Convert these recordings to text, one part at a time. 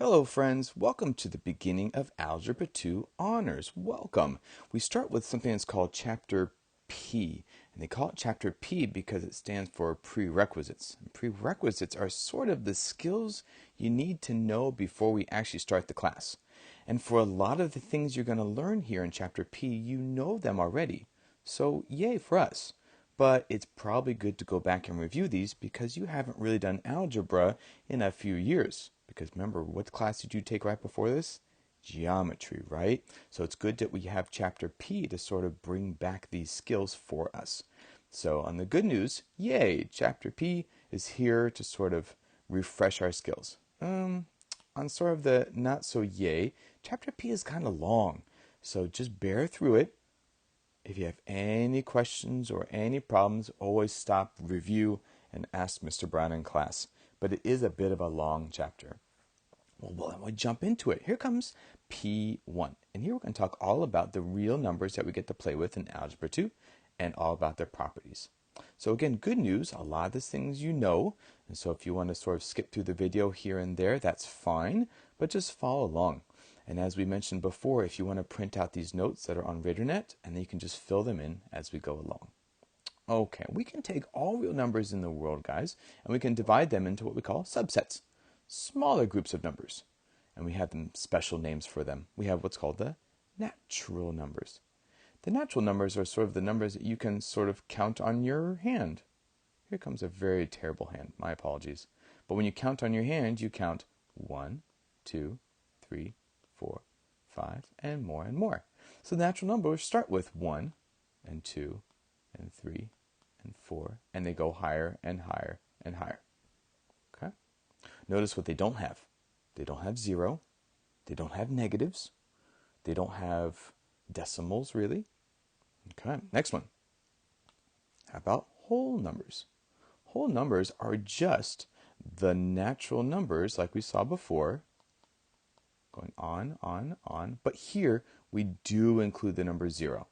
Hello friends, welcome to the beginning of Algebra 2 Honors. Welcome. We start with something that's called Chapter P. And they call it Chapter P because it stands for Prerequisites. And prerequisites are sort of the skills you need to know before we actually start the class. And for a lot of the things you're going to learn here in Chapter P, you know them already. So yay for us. But it's probably good to go back and review these because you haven't really done algebra in a few years. Because remember, what class did you take right before this? Geometry, right? So it's good that we have Chapter P to sort of bring back these skills for us. So on the good news, yay, Chapter P is here to sort of refresh our skills. On sort of the not so yay, Chapter P is kind of long. So just bear through it. If you have any questions or any problems, always stop, review, and ask Mr. Brown in class. But it is a bit of a long chapter. Well, then we jump into it. Here comes P1. And here we're going to talk all about the real numbers that we get to play with in Algebra 2 and all about their properties. So again, good news, a lot of these things you know. And so if you want to sort of skip through the video here and there, that's fine. But just follow along. And as we mentioned before, if you want to print out these notes that are on ReaderNet, and then you can just fill them in as we go along. Okay, we can take all real numbers in the world, guys, and we can divide them into what we call subsets, smaller groups of numbers. And we have them special names for them. We have what's called the natural numbers. The natural numbers are sort of the numbers that you can sort of count on your hand. Here comes a very terrible hand, my apologies. But when you count on your hand, you count 1, 2, 3, 4, 5, and more and more. So the natural numbers start with 1 and 2 and 3 and 4, and they go higher and higher and higher. Okay? Notice what they don't have. They don't have 0. They don't have negatives. They don't have decimals, really. Okay, next one. How about whole numbers? Whole numbers are just the natural numbers like we saw before, going on. But here we do include the number 0.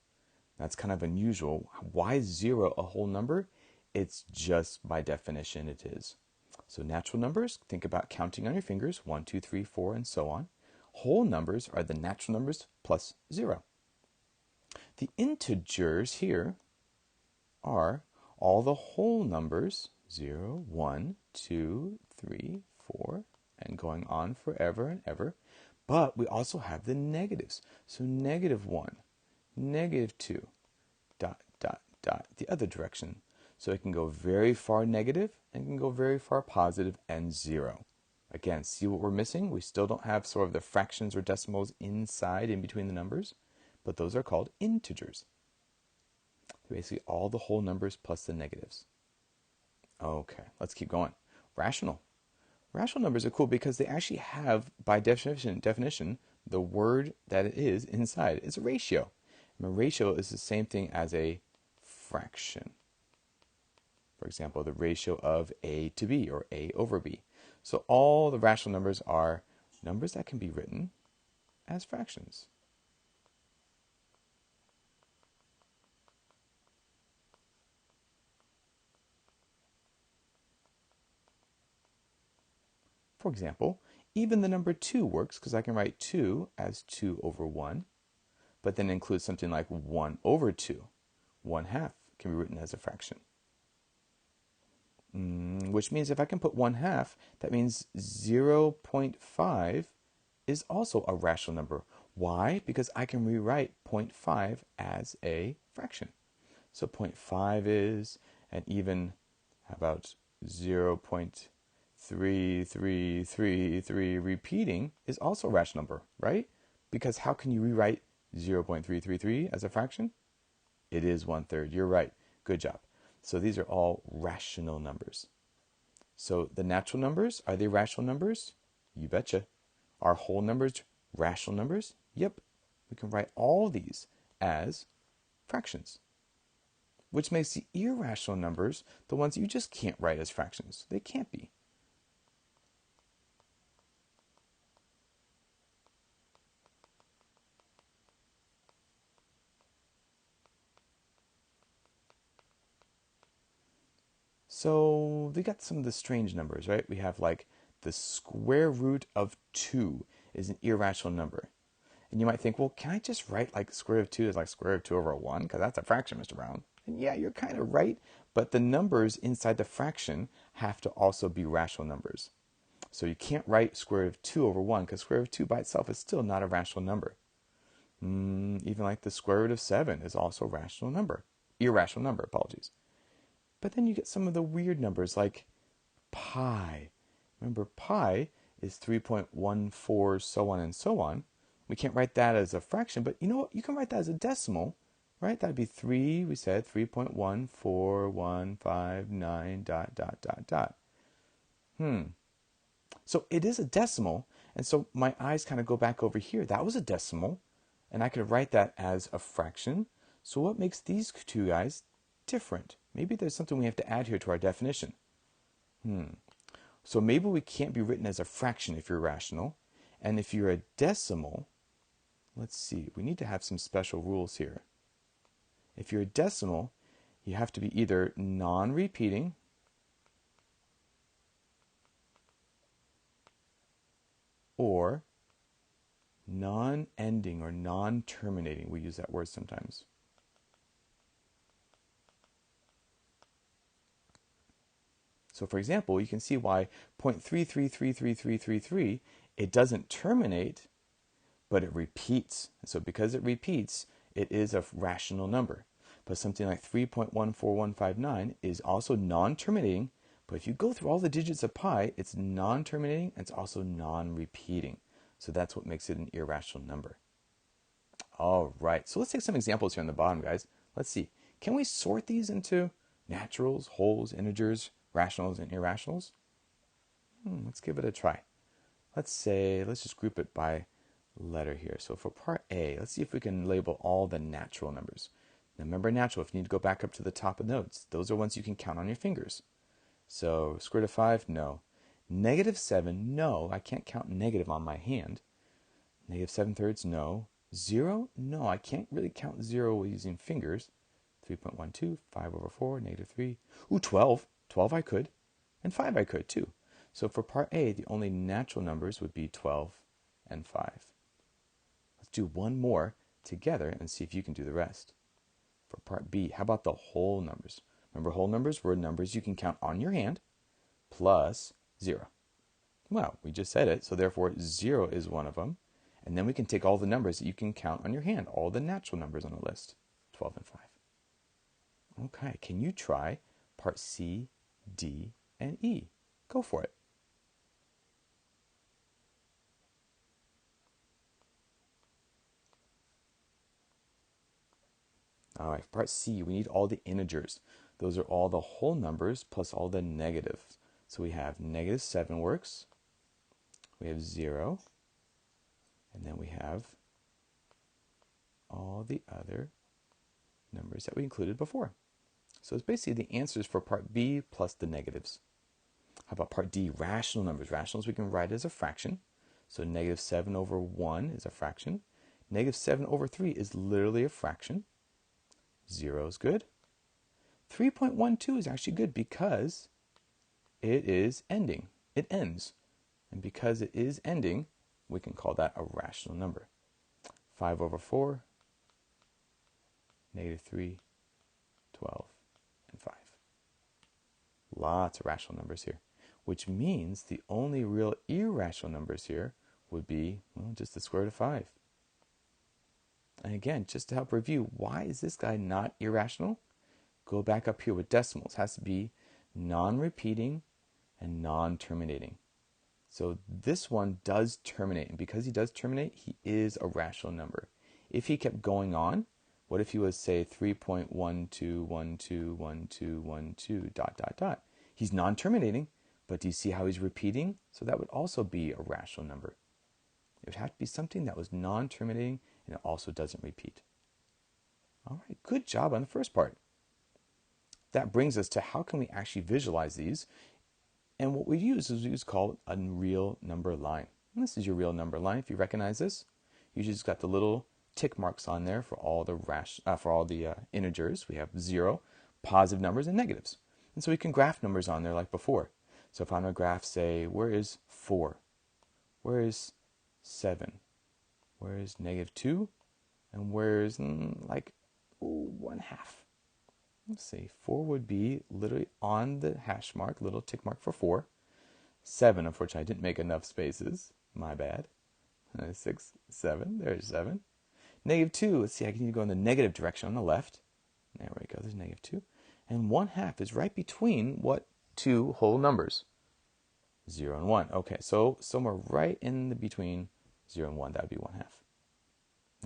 That's kind of unusual. Why is 0 a whole number? It's just by definition it is. So natural numbers, think about counting on your fingers, 1, 2, 3, 4, and so on. Whole numbers are the natural numbers plus 0. The integers here are all the whole numbers, 0, 1, 2, 3, 4, and going on forever and ever. But we also have the negatives. So -1, -2, ... the other direction. So it can go very far negative and can go very far positive and 0. Again, see what we're missing? We still don't have sort of the fractions or decimals inside in between the numbers, but those are called integers. Basically all the whole numbers plus the negatives. Okay, let's keep going. Rational. Rational numbers are cool because they actually have, by definition, the word that it is inside. It's a ratio. And a ratio is the same thing as a fraction. For example, the ratio of A to B, or A over B. So all the rational numbers are numbers that can be written as fractions. For example, even the number 2 works because I can write 2 as 2 over 1, but then include something like 1 over 2. 1/2 can be written as a fraction. Which means if I can put 1/2, that means 0.5 is also a rational number. Why? Because I can rewrite 0.5 as a fraction. So 0.5 is, and even, how about 0.3333 repeating is also a rational number, right? Because how can you rewrite 0.333 as a fraction? It is 1/3. You're right. Good job. So these are all rational numbers. So the natural numbers, are they rational numbers? You betcha. Are whole numbers rational numbers? Yep. We can write all these as fractions, which makes the irrational numbers the ones you just can't write as fractions. They can't be. So they got some of the strange numbers, right? We have like the square root of 2 is an irrational number. And you might think, well, can I just write like square root of 2 as like square root of 2 over 1? Because that's a fraction, Mr. Brown. And yeah, you're kind of right, but the numbers inside the fraction have to also be rational numbers. So you can't write square root of 2 over 1 because square root of 2 by itself is still not a rational number. Even like the square root of 7 is also a rational number. Irrational number, apologies. But then you get some of the weird numbers like pi. Remember, pi is 3.14 so on and so on. We can't write that as a fraction, but you know what? You can write that as a decimal, right? That'd be 3, we said 3.14159 dot, dot, dot, dot. So it is a decimal, and so my eyes kind of go back over here. That was a decimal, and I could write that as a fraction. So what makes these two guys different? Maybe there's something we have to add here to our definition. So maybe we can't be written as a fraction if you're rational, and if you're a decimal, let's see, we need to have some special rules here. If you're a decimal, you have to be either non-repeating or non-ending or non-terminating. We use that word sometimes. So for example, you can see why 0.333333, it doesn't terminate, but it repeats. And so because it repeats, it is a rational number. But something like 3.14159 is also non-terminating, but if you go through all the digits of pi, it's non-terminating and it's also non-repeating. So that's what makes it an irrational number. All right, so let's take some examples here on the bottom, guys. Let's see. Can we sort these into naturals, wholes, integers, rationals, and irrationals? Let's give it a try. Let's just group it by letter here. So for part A, let's see if we can label all the natural numbers. Now remember natural, if you need to go back up to the top of notes, those are ones you can count on your fingers. So square root of 5, no. Negative 7, no. I can't count negative on my hand. Negative 7/3, no. 0, no. I can't really count 0 using fingers. 3.12, 5 over 4, negative 3. Ooh, 12. 12 I could. And 5 I could too. So for part A, the only natural numbers would be 12 and 5. Let's do one more together and see if you can do the rest. For part B, how about the whole numbers? Remember, whole numbers were numbers you can count on your hand plus 0. Well, we just said it, so therefore 0 is one of them. And then we can take all the numbers that you can count on your hand, all the natural numbers on the list, 12 and 5. Okay, can you try part C, D, and E? Go for it. All right, part C, we need all the integers. Those are all the whole numbers plus all the negatives. So we have negative 7 works, we have 0, and then we have all the other numbers that we included before. So it's basically the answers for part B plus the negatives. How about part D, rational numbers? Rationals we can write as a fraction. So negative 7 over 1 is a fraction. Negative 7 over 3 is literally a fraction. 0 is good. 3.12 is actually good because it is ending. It ends. And because it is ending, we can call that a rational number. 5 over 4, negative 3, 12, and 5. Lots of rational numbers here, which means the only real irrational numbers here would be, well, just the square root of 5. And again, just to help review, why is this guy not irrational? Go back up here with decimals. It has to be non-repeating and non-terminating. So this one does terminate, and because he does terminate, he is a rational number. If he kept going on, what if he was, say, 3.12121212 dot, dot, dot? He's non-terminating, but do you see how he's repeating? So that would also be a rational number. It would have to be something that was non-terminating and it also doesn't repeat. All right, good job on the first part. That brings us to how can we actually visualize these? And what we use is called a real number line. And this is your real number line. If you recognize this, you just got the little tick marks on there for all the integers. We have 0, positive numbers, and negatives. And so we can graph numbers on there like before. So if I'm going to graph, say, where is 4? Where is 7? Where is -2? And where is, like, 1/2? Let's see, 4 would be literally on the hash mark, little tick mark for 4. 7, unfortunately, I didn't make enough spaces. My bad. 6, 7, there's 7. -2, let's see, I can either go in the negative direction on the left. There we go, there's -2. And 1/2 is right between what two whole numbers? 0 and 1. Okay, so somewhere right in the between 0 and 1, that would be 1/2.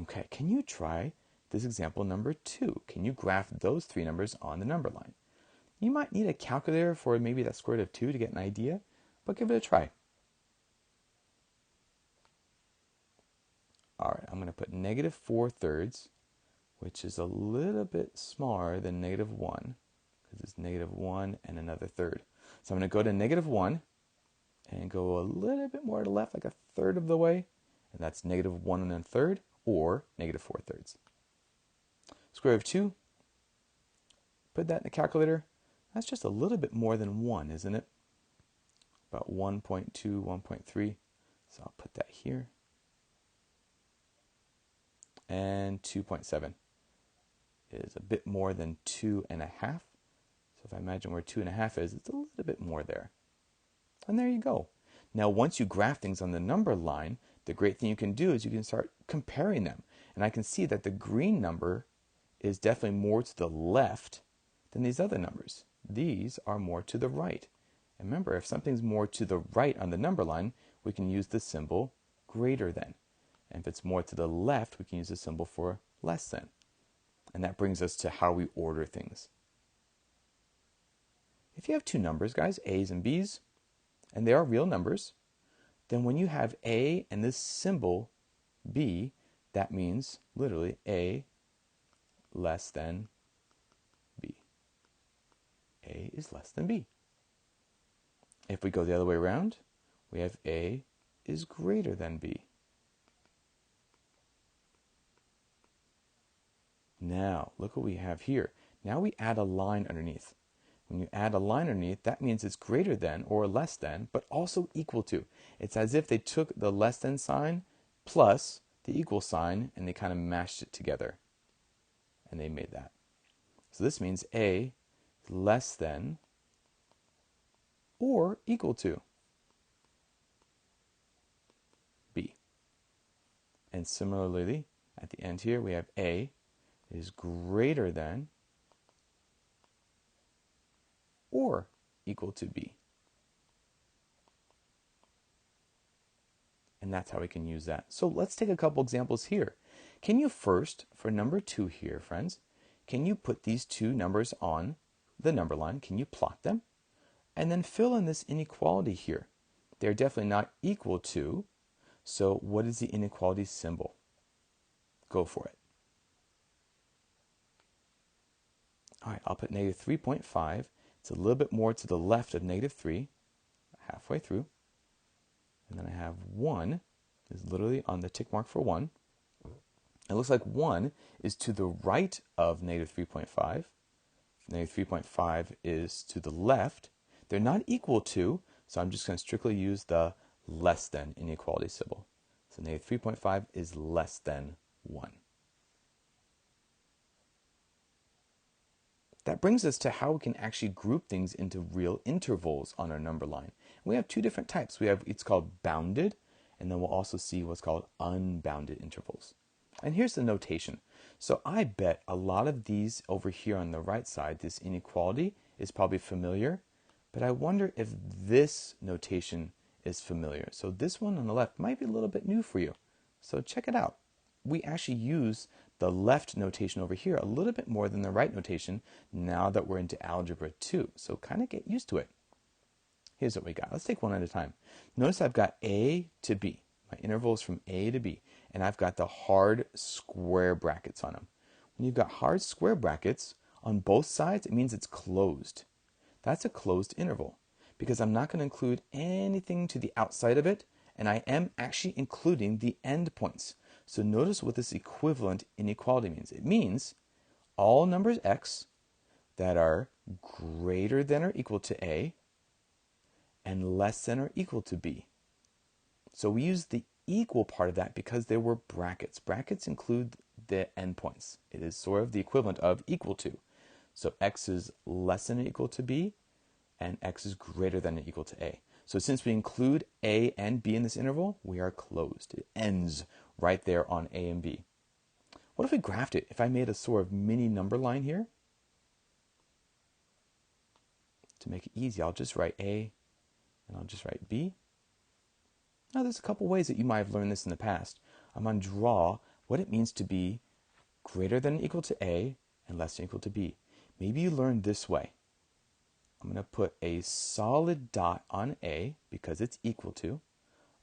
Okay, can you try this example number 2? Can you graph those three numbers on the number line? You might need a calculator for maybe that square root of 2 to get an idea, but give it a try. All right, I'm going to put -4/3, which is a little bit smaller than -1, because it's -1 and another third. So I'm going to go to -1 and go a little bit more to the left, like a third of the way, and that's -1 and a third, or -4/3. Square root of 2, put that in the calculator. That's just a little bit more than 1, isn't it? About 1.2, 1.3. So I'll put that here. And 2.7 is a bit more than 2.5. So if I imagine where 2.5 is, it's a little bit more there. And there you go. Now, once you graph things on the number line, the great thing you can do is you can start comparing them. And I can see that the green number is definitely more to the left than these other numbers. These are more to the right. And remember, if something's more to the right on the number line, we can use the symbol greater than. And if it's more to the left, we can use the symbol for less than. And that brings us to how we order things. If you have two numbers, guys, A's and B's, and they are real numbers, then when you have A and this symbol B, that means literally A less than B. A is less than B. If we go the other way around, we have A is greater than B. Now, look what we have here. Now we add a line underneath. When you add a line underneath, that means it's greater than or less than, but also equal to. It's as if they took the less than sign plus the equal sign and they kind of mashed it together. And they made that. So this means A is less than or equal to B. And similarly, at the end here, we have A is greater than or equal to B. And that's how we can use that. So let's take a couple examples here. Can you first, for number 2 here, friends, can you put these two numbers on the number line? Can you plot them? And then fill in this inequality here. They're definitely not equal to, so what is the inequality symbol? Go for it. All right, I'll put -3.5. It's a little bit more to the left of -3, halfway through. And then I have 1 is literally on the tick mark for 1. It looks like 1 is to the right of -3.5. -3.5 is to the left. They're not equal to, so I'm just going to strictly use the less than inequality symbol. So -3.5 is less than 1. That brings us to how we can actually group things into real intervals on our number line. We have two different types. We have, it's called bounded, and then we'll also see what's called unbounded intervals. And here's the notation. So I bet a lot of these over here on the right side, this inequality is probably familiar, but I wonder if this notation is familiar. So this one on the left might be a little bit new for you. So check it out. We actually use the left notation over here a little bit more than the right notation now that we're into Algebra 2. So kind of get used to it. Here's what we got. Let's take one at a time. Notice I've got A to B. My interval is from A to B. And I've got the hard square brackets on them. When you've got hard square brackets on both sides, it means it's closed. That's a closed interval because I'm not going to include anything to the outside of it, and I am actually including the endpoints. So notice what this equivalent inequality means. It means all numbers x that are greater than or equal to a and less than or equal to b. So we use the equal part of that because there were brackets. Brackets include the endpoints. It is sort of the equivalent of equal to. So x is less than or equal to b, and x is greater than or equal to a. So since we include a and b in this interval, we are closed. It ends right there on a and b. What if we graphed it? If I made a sort of mini number line here, to make it easy, I'll just write a and I'll just write b. Now there's a couple ways that you might have learned this in the past. I'm going to draw what it means to be greater than or equal to a and less than or equal to b. Maybe you learned this way. I'm going to put a solid dot on a because it's equal to,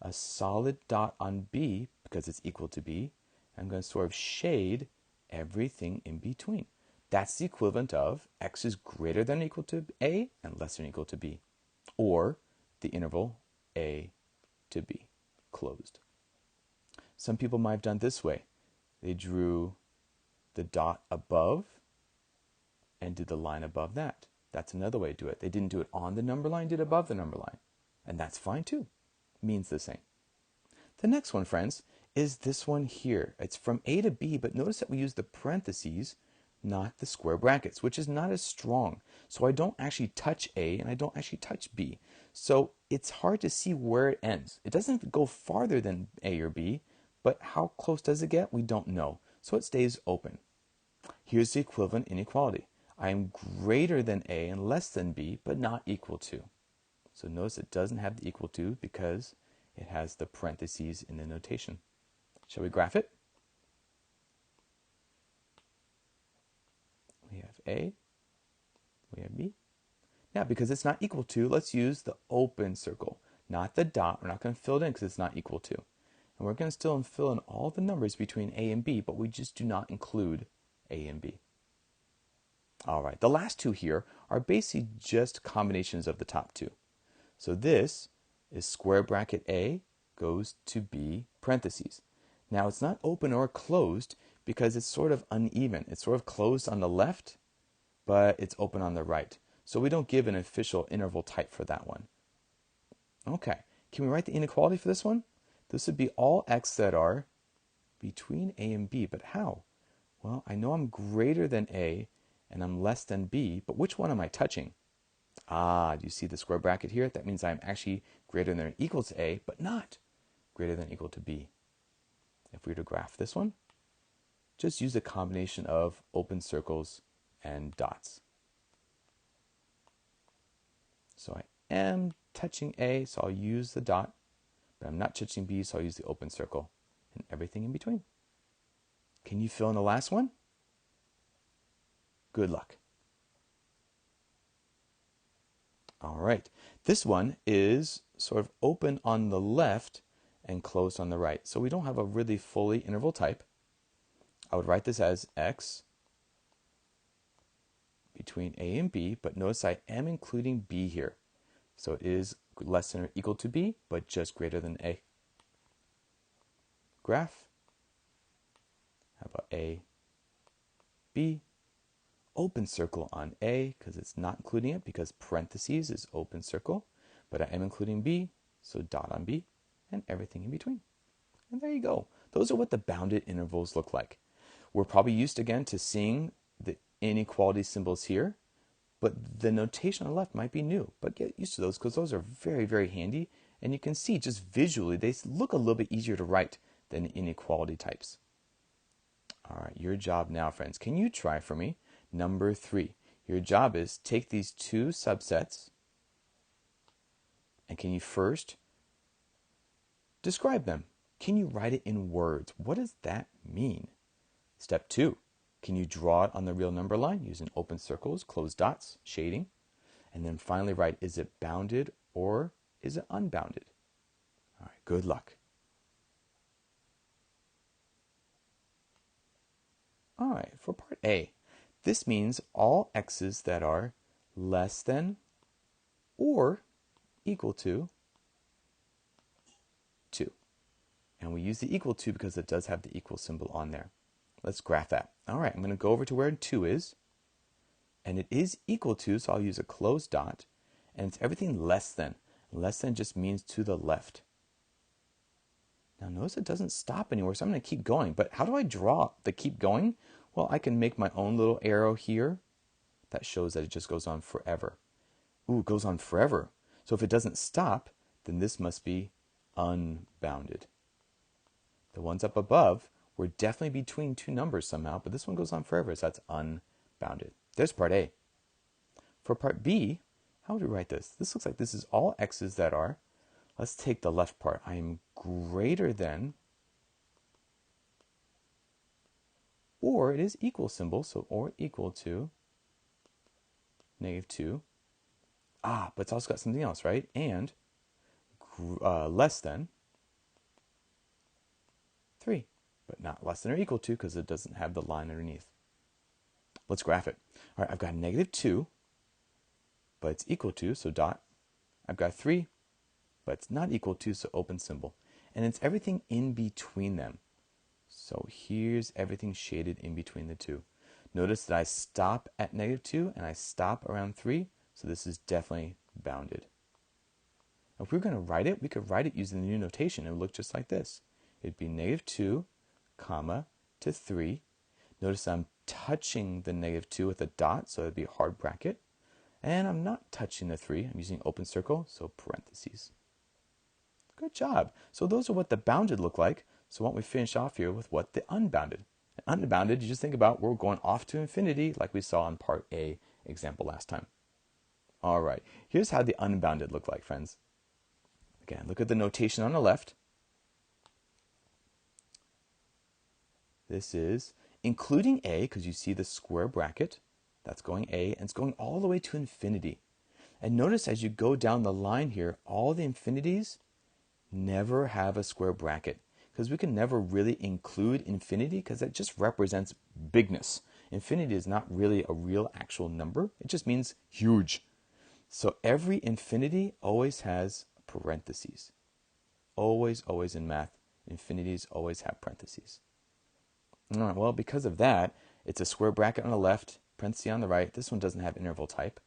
a solid dot on b because it's equal to b. I'm going to sort of shade everything in between. That's the equivalent of x is greater than or equal to a and less than or equal to b, or the interval a to b, closed. Some people might have done this way. They drew the dot above and did the line above that. That's another way to do it. They didn't do it on the number line, did it above the number line. And that's fine too. Means the same. The next one, friends, is this one here. It's from a to b, but notice that we use the parentheses, not the square brackets, which is not as strong. So I don't actually touch a and I don't actually touch b. So it's hard to see where it ends. It doesn't go farther than a or b, but how close does it get? We don't know. So it stays open. Here's the equivalent inequality. I am greater than a and less than b, but not equal to. So notice it doesn't have the equal to because it has the parentheses in the notation. Shall we graph it? We have a, we have b. Now, because it's not equal to, let's use the open circle, not the dot. We're not going to fill it in because it's not equal to. And we're going to still fill in all the numbers between a and b, but we just do not include a and b. All right, the last two here are basically just combinations of the top two. So this is square bracket a goes to b parentheses. Now it's not open or closed because it's sort of uneven. It's sort of closed on the left, but it's open on the right. So we don't give an official interval type for that one. Okay, can we write the inequality for this one? This would be all x that are between a and b, but how? Well, I know I'm greater than a and I'm less than b, but which one am I touching? Ah, do you see the square bracket here? That means I'm actually greater than or equal to a, but not greater than or equal to b. If we were to graph this one, just use a combination of open circles and dots. So I am touching a, so I'll use the dot, but I'm not touching b, so I'll use the open circle, and everything in between. Can you fill in the last one? Good luck. All right, this one is sort of open on the left and closed on the right. So we don't have a really fully interval type. I would write this as x between a and b, but notice I am including b here. So it is less than or equal to b, but just greater than a. Graph. How about a, b? Open circle on a because it's not including it because parentheses is open circle, but I am including b, so dot on b, and everything in between. And there you go. Those are what the bounded intervals look like. We're probably used again to seeing the inequality symbols here, but the notation on the left might be new. But get used to those because those are very, very handy. And you can see just visually, they look a little bit easier to write than inequality types. All right, your job now, friends. Can you try for me? Number 3. Your job is take these two subsets and can you first describe them? Can you write it in words? What does that mean? Step 2. Can you draw it on the real number line using open circles, closed dots, shading? And then finally write, is it bounded or is it unbounded? All right, good luck. All right, for part A, this means all x's that are less than or equal to 2. And we use the equal to because it does have the equal symbol on there. Let's graph that. All right, I'm going to go over to where 2 is. And it is equal to, so I'll use a closed dot. And it's everything less than. Less than just means to the left. Now notice it doesn't stop anywhere, so I'm going to keep going. But how do I draw the keep going? Well, I can make my own little arrow here. That shows that it just goes on forever. Ooh, it goes on forever. So if it doesn't stop, then this must be unbounded. The ones up above were definitely between two numbers somehow, but this one goes on forever, so that's unbounded. There's part A. For part B, how would we write this? This looks like this is all x's that are, let's take the left part. I am greater than, or it is equal symbol, so or equal to -2. But it's also got something else, right? And less than 3, but not less than or equal to because it doesn't have the line underneath. Let's graph it. All right, I've got -2, but it's equal to, so dot. I've got 3, but it's not equal to, so open symbol. And it's everything in between them. So here's everything shaded in between the two. Notice that I stop at -2 and I stop around 3, so this is definitely bounded. Now, if we were going to write it, we could write it using the new notation. It would look just like this. It'd be -2, comma, to 3. Notice I'm touching the -2 with a dot, so it'd be a hard bracket. And I'm not touching the 3. I'm using open circle, so parentheses. Good job. So those are what the bounded look like. So why don't we finish off here with what the unbounded. And unbounded, you just think about we're going off to infinity like we saw in part A example last time. All right, here's how the unbounded look like, friends. Again, look at the notation on the left. This is including A, because you see the square bracket. That's going A, and it's going all the way to infinity. And notice as you go down the line here, all the infinities never have a square bracket, because we can never really include infinity because that just represents bigness. Infinity is not really a real actual number. It just means huge. So every infinity always has parentheses. Always, always in math, infinities always have parentheses. All right, well, because of that, it's a square bracket on the left, parenthesis on the right. This one doesn't have interval type.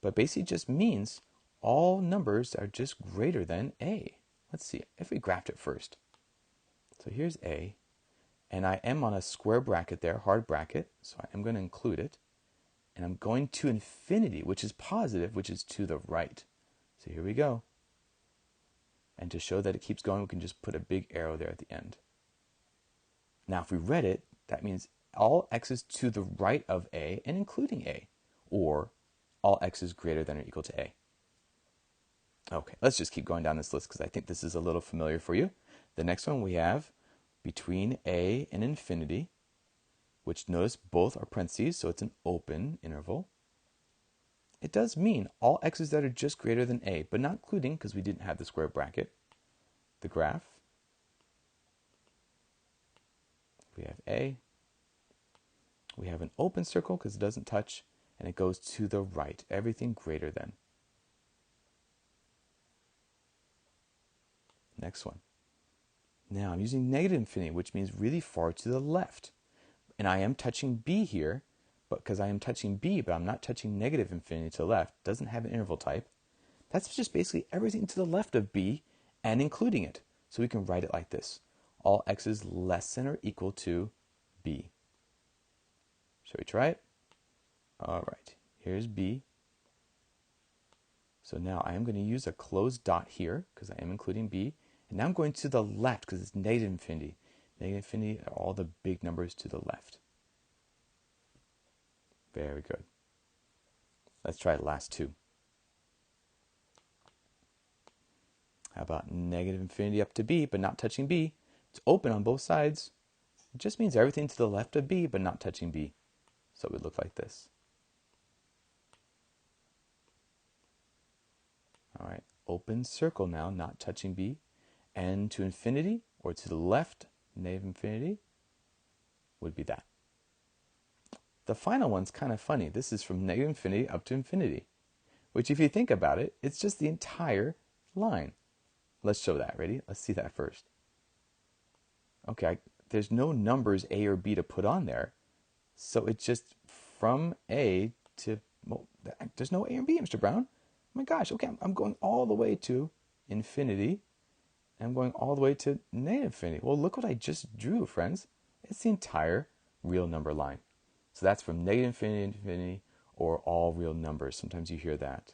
But basically just means all numbers are just greater than A. Let's see if we graphed it first. So here's A, and I am on a square bracket there, hard bracket, so I am going to include it. And I'm going to infinity, which is positive, which is to the right. So here we go. And to show that it keeps going, we can just put a big arrow there at the end. Now, if we read it, that means all x's to the right of A and including A, or all x's greater than or equal to A. Okay, let's just keep going down this list because I think this is a little familiar for you. The next one we have between A and infinity, which notice both are parentheses, so it's an open interval. It does mean all x's that are just greater than A, but not including because we didn't have the square bracket. The graph. We have A. We have an open circle because it doesn't touch, and it goes to the right. Everything greater than. Next one. Now I'm using negative infinity, which means really far to the left. And I am touching B here, but because I am touching B, but I'm not touching negative infinity to the left, doesn't have an interval type. That's just basically everything to the left of B and including it. So we can write it like this. All x's less than or equal to B. Shall we try it? All right, here's B. So now I am going to use a closed dot here because I am including B. And now I'm going to the left because it's negative infinity. Negative infinity are all the big numbers to the left. Very good. Let's try the last two. How about negative infinity up to B, but not touching B? It's open on both sides. It just means everything to the left of B, but not touching B. So it would look like this. All right, open circle now, not touching B. And to infinity, or to the left, negative infinity, would be that. The final one's kind of funny. This is from negative infinity up to infinity, which if you think about it, it's just the entire line. Let's show that. Ready? Let's see that first. Okay, there's no numbers A or B to put on there. So it's just from A to, well, there's no A or B, Mr. Brown. my gosh, okay, I'm going all the way to infinity. And I'm going all the way to negative infinity. Well, look what I just drew, friends. It's the entire real number line. So that's from negative infinity to infinity, or all real numbers. Sometimes you hear that.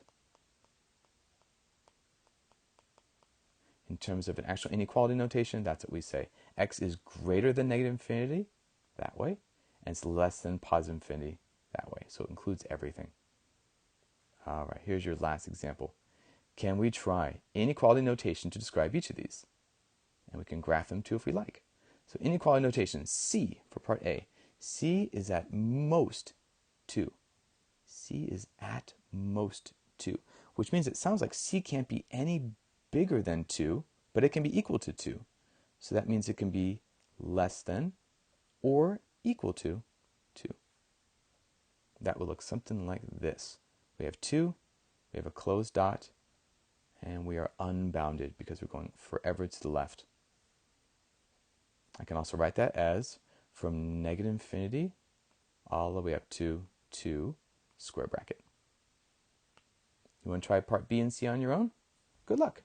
In terms of an actual inequality notation, that's what we say. X is greater than negative infinity, that way, and it's less than positive infinity, that way. So it includes everything. All right, here's your last example. Can we try inequality notation to describe each of these? And we can graph them too if we like. So inequality notation, C for part A. C is at most 2. C is at most 2, which means it sounds like C can't be any bigger than 2, but it can be equal to 2. So that means it can be less than or equal to 2. That will look something like this. We have 2, we have a closed dot, and we are unbounded because we're going forever to the left. I can also write that as from negative infinity all the way up to 2 square bracket. You want to try part B and C on your own? Good luck.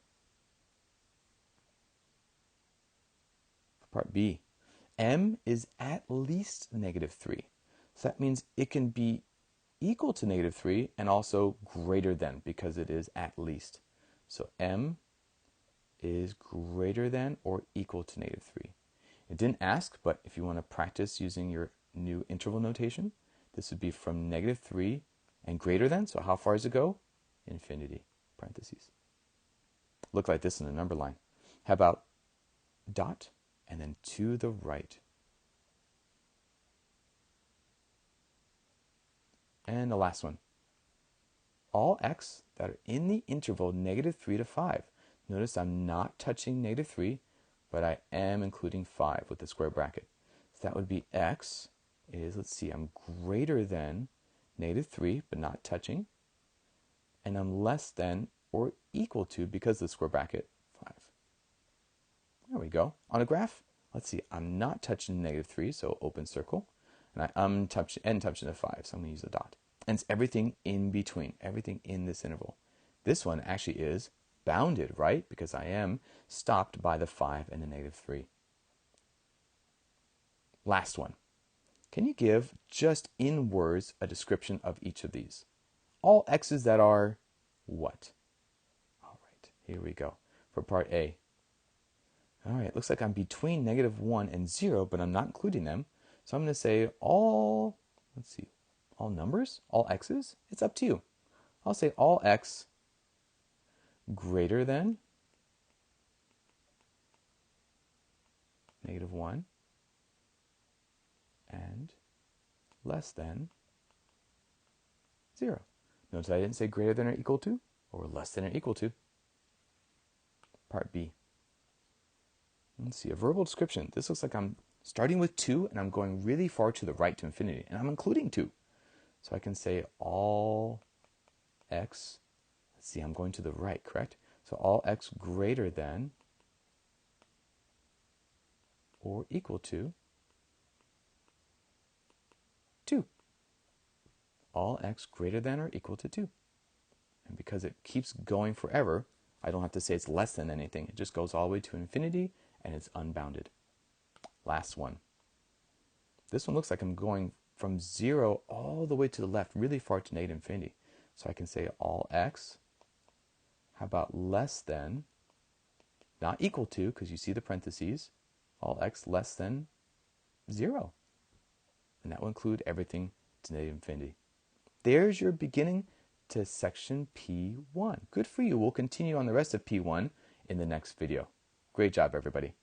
Part B, M is at least negative 3. So that means it can be equal to negative 3 and also greater than, because it is at least. So M is greater than or equal to negative 3. It didn't ask, but if you want to practice using your new interval notation, this would be from negative 3 and greater than. So how far does it go? Infinity, parentheses. Look like this in a number line. How about dot and then to the right? And the last one. All x that are in the interval negative 3 to 5. Notice I'm not touching negative 3, but I am including 5 with the square bracket. So that would be x is, let's see, I'm greater than negative 3, but not touching. And I'm less than or equal to, because of the square bracket, 5. There we go. On a graph, let's see, I'm not touching negative 3, so open circle. And I am touching the 5, so I'm going to use a dot. And it's everything in between, everything in this interval. This one actually is bounded, right? Because I am stopped by the 5 and the negative 3. Last one. Can you give, just in words, a description of each of these? All x's that are what? All right, here we go. For part A. All right, it looks like I'm between negative 1 and 0, but I'm not including them. So I'm going to say all, let's see, all numbers? All x's? It's up to you. I'll say all x greater than negative 1 and less than 0. Notice I didn't say greater than or equal to, or less than or equal to. Part B. Let's see, a verbal description. This looks like I'm starting with 2 and I'm going really far to the right to infinity, and I'm including 2. So I can say all x, let's see, I'm going to the right, correct? So all x greater than or equal to 2. All x greater than or equal to 2. And because it keeps going forever, I don't have to say it's less than anything. It just goes all the way to infinity and it's unbounded. Last one. This one looks like I'm going from 0 all the way to the left, really far to negative infinity. So I can say all x, how about less than, not equal to, because you see the parentheses, all x less than 0. And that will include everything to negative infinity. There's your beginning to section P1. Good for you. We'll continue on the rest of P1 in the next video. Great job, everybody.